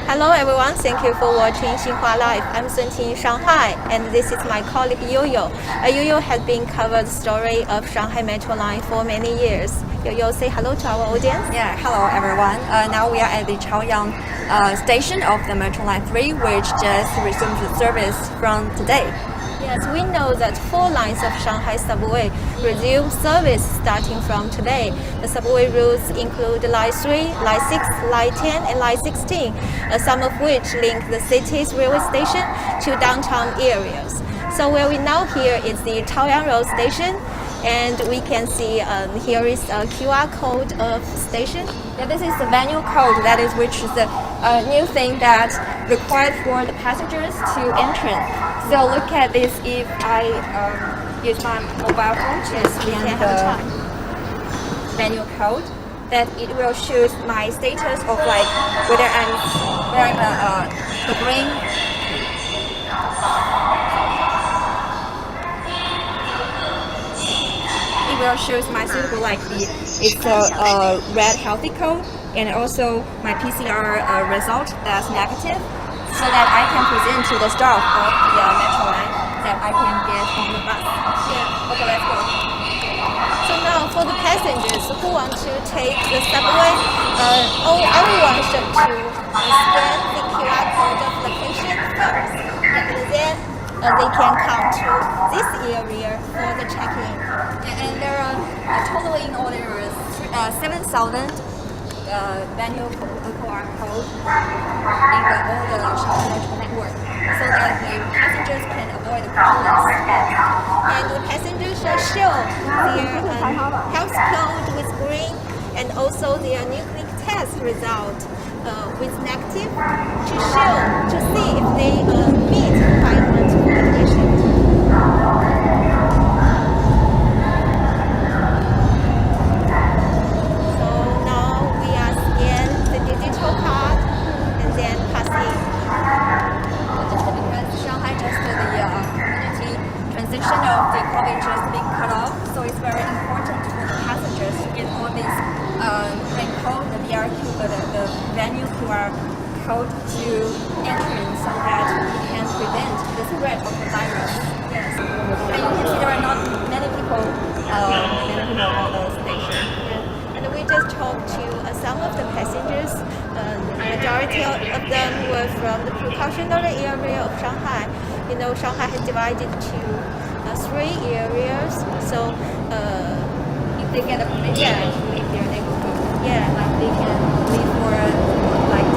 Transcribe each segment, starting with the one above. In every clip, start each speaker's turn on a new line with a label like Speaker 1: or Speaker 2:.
Speaker 1: Hello everyone, thank you for watching Xinhua Live. I'm Sunqing in Shanghai, and this is my colleague Yo-Yo. Yo-Yo has been covered the story of Shanghai Metro Line for many years. Yo-Yo, say hello to our audience.
Speaker 2: Yeah, hello everyone. Now we are at the Chaoyang station of the Metro Line 3, which just resumed the service from today.
Speaker 1: Yes, we know that 4 lines of Shanghai subway resume service starting from today. The subway routes include Line 3, Line 6, Line 10, and Line 16, some of which link the city's railway station to downtown areas. So where we now here is the Chaoyang Road station, and we can see here is a QR code of station.
Speaker 2: Yeah, this is the venue code, that is which is the new thing that required for the passengers to enter. So look at this. If I use my mobile phone to scan the venue code, that it will show my status of like whether I'm wearing the green. It will show my suitable like it's a red healthy code, and also my PCR result that's negative, so that I can present to the staff of the Metro Line that I can get on the bus.
Speaker 1: Yeah.
Speaker 2: Okay, let's go.
Speaker 1: So now for the passengers who want to take the subway, everyone should to scan the QR code of location first, and then they can come to this area for the check-in.
Speaker 2: And there are totally in all there is 7,000 venue QR code in all the Shanghai Metro network, so that the passengers can avoid the problems.
Speaker 1: And the passengers should show their health code with green, and also their nucleic test result with negative to see if they meet requirement for admission. So now we are scan the digital card and then pass in.
Speaker 2: Because Shanghai just the community transition of the COVID just being cut off, so it's very important for the passengers to get all this green code, the VRQ, the venue QR code to enter in, so that we can prevent the spread of the virus. Yes. And you can see there are not many people on the station.
Speaker 1: And we just talked to some of the passengers. The majority of them were from the precautionary area of Shanghai. You know, Shanghai has divided to 3 areas. So
Speaker 2: if they get a permission to leave their neighborhood, like they can leave for like 2.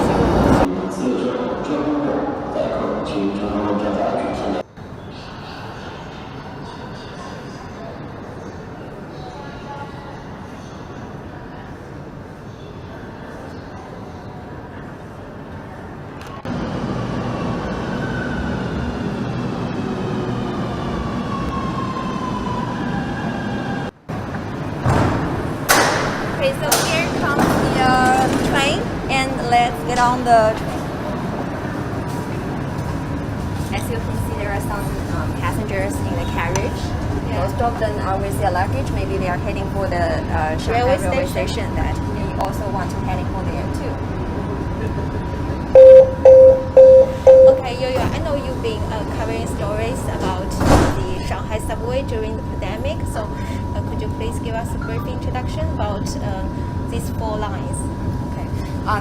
Speaker 2: Okay, so here comes the train, and let's get on the train. As you can see, there are some passengers in the carriage. Most of them are with their luggage. Maybe they are heading for the Shanghai railway station that we also want to heading for there too.
Speaker 1: okay, Yo-Yo, I know you've been covering stories about the Shanghai subway during the pandemic. So could you please give us a brief introduction about these 4 lines?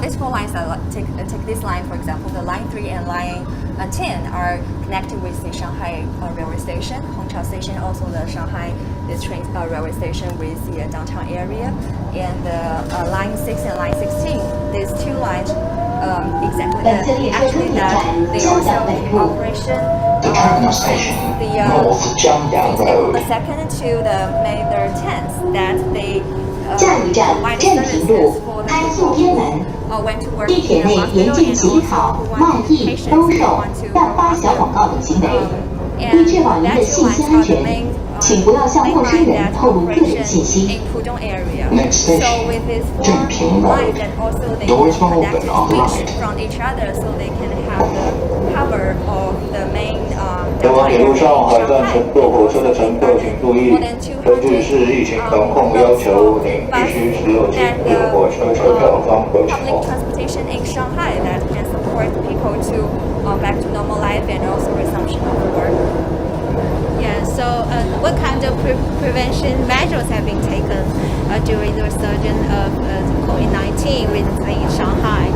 Speaker 2: These 4 lines, take this line for example, the line 3 and line 10 are connected with the Shanghai railway station, Hongqiao station, also the Shanghai train railway station with the downtown area, and line 6 and line 16. These 2 lines actually that they also in operation since the 2nd to the May the 10th, that they provide services for the people who went to work
Speaker 3: 地铁
Speaker 2: in
Speaker 3: 内
Speaker 2: the
Speaker 3: 严
Speaker 2: hospital
Speaker 3: 禁
Speaker 2: and
Speaker 3: 乞
Speaker 2: also
Speaker 3: 讨、
Speaker 2: who
Speaker 3: 卖
Speaker 2: want to
Speaker 3: 艺、
Speaker 2: patients
Speaker 3: 兜
Speaker 2: who
Speaker 3: 售、
Speaker 2: want to
Speaker 3: 滥发小广告等行为。为确保您的信息安全，请不要向陌生人透露个人信息。
Speaker 4: Next station, Zhixin Road. Doors will open on the right. 前往铁路上海站乘坐火车的乘客请注意，根据市疫情防控要求，您必须持有经过火车车票方回程。
Speaker 2: for people to back to normal life and also resumption of work.
Speaker 1: Yeah, so what kind of prevention measures have been taken during the resurgence of COVID-19 in Shanghai?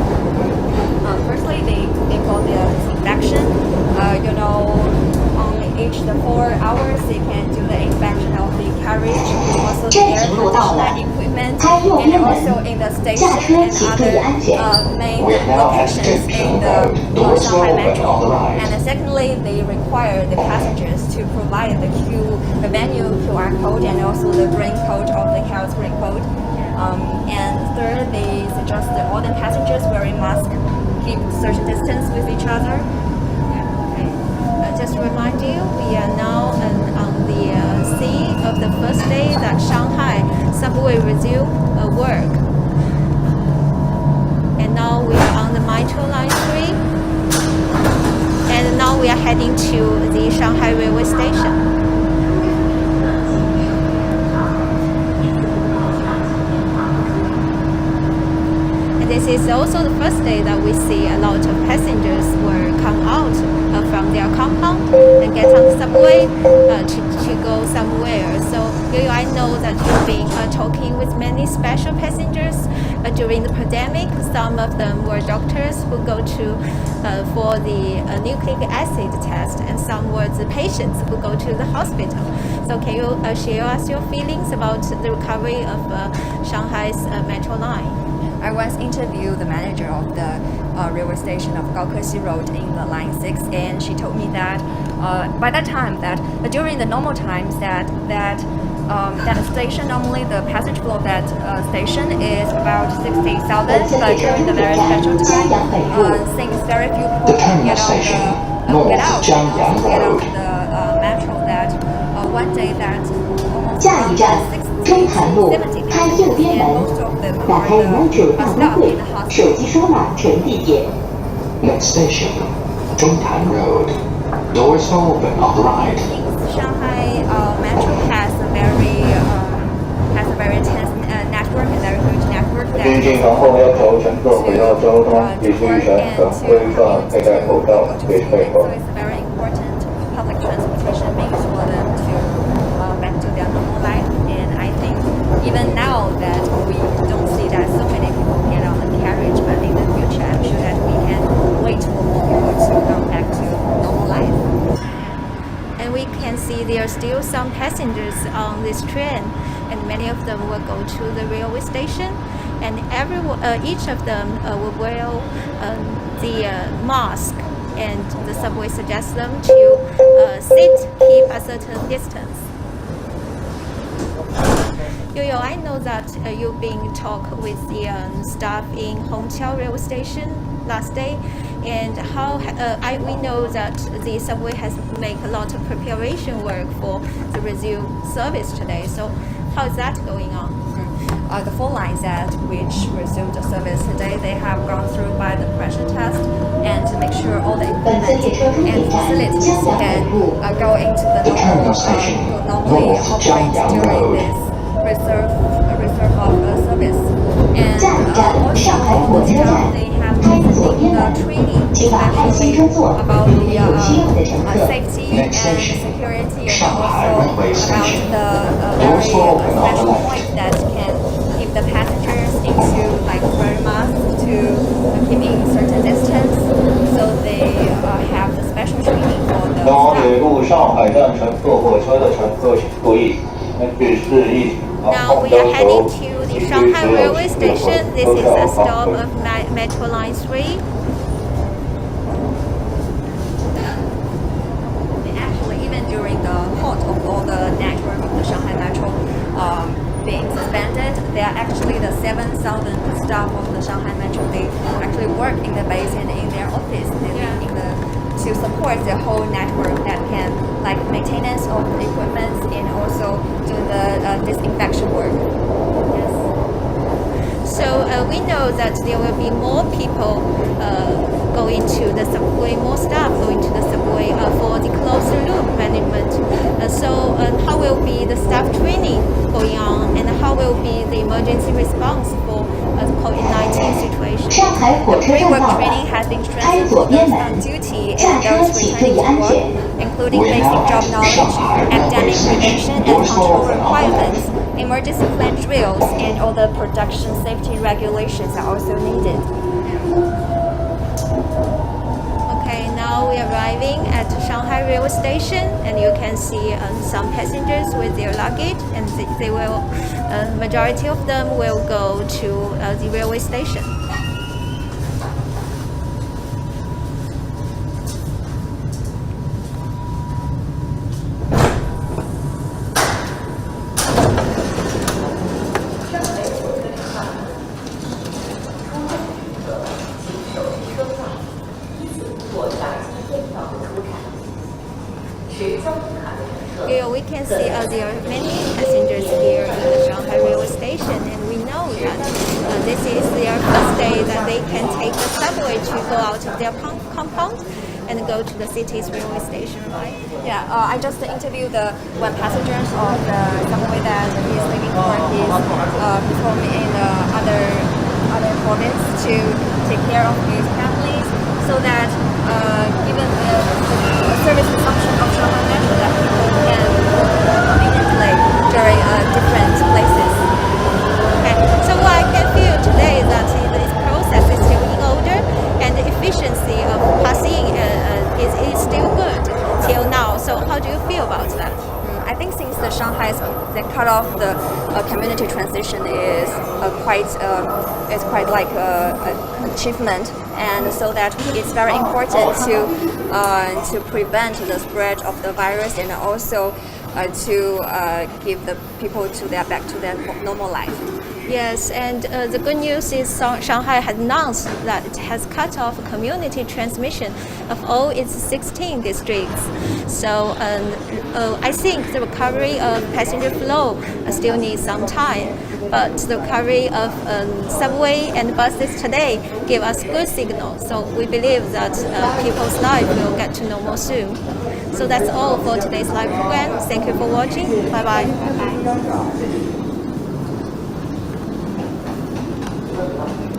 Speaker 2: Firstly, they got the disinfection. On each 4 hours, they can do the inspection of the carriage, also the air conditioner equipment, and also in the station and other main locations in the Shanghai Metro. And secondly, they require the passengers to provide the venue QR code and also the green code of the health green code. And third, they suggest that all the passengers wearing masks, keep social distance with each other.
Speaker 1: Just to remind you, we are now on the scene of the first day that Shanghai subway resumed work. And now we are on the Metro Line 3. And now we are heading to the Shanghai railway station. This is also the first day that we see a lot of passengers will come out from their compound and get on the subway to go somewhere. So I know that you've been talking with many special passengers during the pandemic. Some of them were doctors who go to for the nucleic acid test, and some were the patients who go to the hospital. So can you share us your feelings about the recovery of Shanghai's metro line?
Speaker 2: I once interviewed the manager of the railway station of Gaokexi Road in the Line 6, and she told me that by that time, that during the normal times, that station, normally the passage flow of that station is about 60,000, but during the very special time, since very few people get out of the metro, that one day that almost
Speaker 3: 中潭路，看右边门，打开男主大灯柜，手机刷码乘地铁。
Speaker 5: Next station, Zhongtan Road. Doors will open on the right.
Speaker 2: Shanghai Metro has a very intense network, a very huge network that
Speaker 4: 进进堂后要求乘客回到交通必须全程规范佩戴口罩，并配合。
Speaker 2: So it's a very important public transportation means for them to back to their normal life. And I think even now that we don't see that so many people get on the carriage, but in the future I'm sure that we can wait for more people to come back to normal life.
Speaker 1: And we can see there are still some passengers on this train, and many of them will go to the railway station, and each of them will wear the mask, and the subway suggests them to keep a certain distance. Yo, I know that you've been talk with the staff in Hongqiao railway station last day, and we know that the subway has made a lot of preparation work for the resume service today. So how is that going on?
Speaker 2: The 4 lines that which resumed the service today, they have gone through by the pressure test and to make sure all the equipment and facilities can go into the normally operate during this reserve of service. And also they have the training especially about the safety and security, and also about the very special point that can keep the passengers into wear masks to keeping certain distance. So they have the special training for the
Speaker 4: 东方铁路上海站乘坐火车的乘客请注意，根据市疫情防
Speaker 1: Now
Speaker 4: 控
Speaker 1: we
Speaker 4: 要
Speaker 1: are
Speaker 4: 求，
Speaker 1: heading to
Speaker 4: 必
Speaker 1: the
Speaker 4: 须
Speaker 1: Shanghai
Speaker 4: 只有
Speaker 1: railway
Speaker 4: 10
Speaker 1: station. This
Speaker 4: 车
Speaker 1: is
Speaker 4: 票
Speaker 1: a
Speaker 4: 方
Speaker 1: stop
Speaker 4: 便。
Speaker 1: of Metro Line 3.
Speaker 2: Actually, even during the halt of all the network of the Shanghai Metro being suspended, there are actually the 7,000 staff of the Shanghai Metro. They actually work in the base and in their office. To support the whole network that can maintenance of equipment and also do the disinfection work. Yes.
Speaker 1: So we know that there will be more people going to the subway, more staff going to the subway for the closed loop management. So how will be the staff training going on, and how will be the emergency response for the COVID-19 situation?
Speaker 3: 上海火车站
Speaker 2: Framework
Speaker 3: 到
Speaker 2: training
Speaker 3: 了，
Speaker 2: has been
Speaker 3: 开注意安全。
Speaker 2: including basic job knowledge, academic prevention and control requirements, emergency plan drills, and all the production safety regulations are also needed.
Speaker 1: Okay, now we are arriving at Shanghai railway station, and you can see some passengers with their luggage, and they will, majority of them will go to the railway station. Here we can see there are many passengers here in the Shanghai railway station, and we know that this is their first day that they can take the subway to go out of their compound and go to the city's railway station, right?
Speaker 2: Yeah, I just interviewed the one passenger of the subway that he is leaving for his home in other province to take care of his families, so that given the service consumption of Shanghai Metro, that people can conveniently during different places.
Speaker 1: Okay. So what I can feel today is that this process is still in order, and the efficiency of passing is still good till now. So how do you feel about that?
Speaker 2: I think since the Shanghai's the cut off the community transition is quite like an achievement, and so that it's very important to prevent the spread of the virus, and also to give the people back to their normal life.
Speaker 1: Yes, and the good news is Shanghai has announced that it has cut off community transmission of all its 16 districts. So I think the recovery of passenger flow still needs some time, but the recovery of subway and buses today give us good signal. So we believe that people's life will get to normal soon. So that's all for today's live program. Thank you for watching. Bye bye.
Speaker 2: Bye.